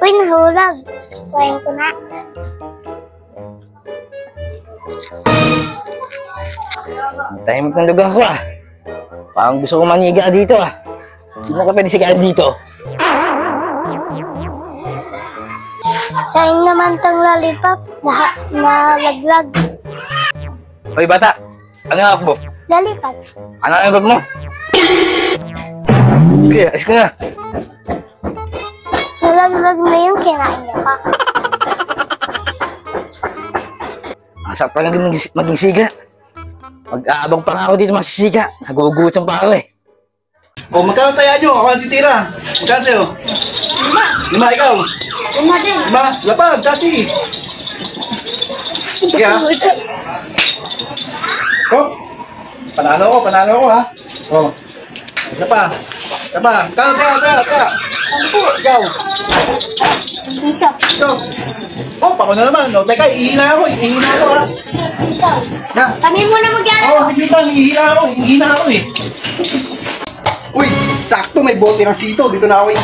Uy, nahulog. Kuhain ko na. Tahimik ng lugar ko ah. Parang gusto ko maniga dito ah. Hindi na ka pwede sigahan dito. Sayang naman tong lollipop. Nalaglag. Hoy bata, ano ang hawak mo? Lollipop. Ano ang bag mo? Sige, alis ka na. Nalaglag na yung kinain niya pa. Asap pa lang din maging siga. Mag-aabang pa nga ako dito masisiga. Nagugutom pa ako eh. O, magkano taya nyo? Ako ang titira. Magkano sa'yo? 5. 5, ikaw? 5 din. 5, lapag, kasi. Sige ha? Oh, panalo ko ha? Oh, isa pa. Magkano taya? 10. Ikaw? Dito. Ikaw? Oh, pako na naman. No? Teka, ihina ako ha? Ikaw. Na. Kami muna mag-ano. Oo, sige lang, ihina ako eh. Uy, sakto may bote ng sito. Dito na ako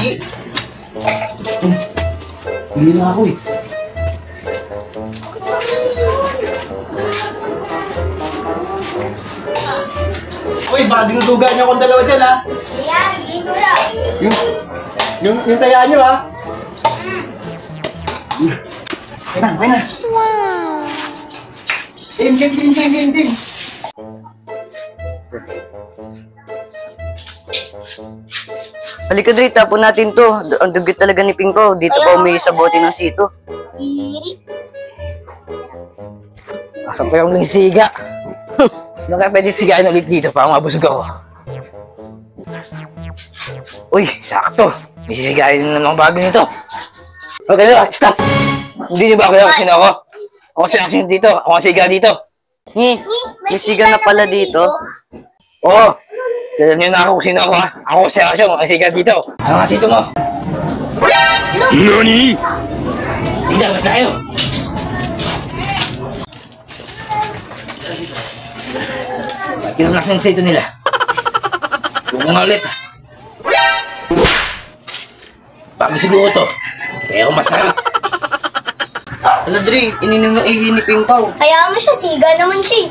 ihina ako eh. Uy, baka dinudugan niyo akong dalawa dyan ha. Yan, dito lang. Yung tayaan niyo ha. Kaya na. Wow. Game. Halika Dre, tapon natin to. Ang dugit talaga ni Pingko. Dito pa umihi sa bote ng sito. Iri. Asap pa yung siga. Sino kaya pwede sigahan ulit dito para mabusog ako? Uy, sakto. May sisigahin na ng bago nito. Okay na, stop. Hindi niyo ba kaya sino ako? Ako si Action dito. Ako ang siga dito. May siga na pala dito. Oo. Kaya niyo na ako kung sino ako ha. Ako si Action, ang siga dito. Ano nga sito mo? NANI? Sige na, basta tayo. Kino na sa sito nila. Huwag nga ulit. Bago siguro to. Pero masarap. Hala Dre, ininom ng ihi ni Pingko. Kaya mo siya, siga naman siya.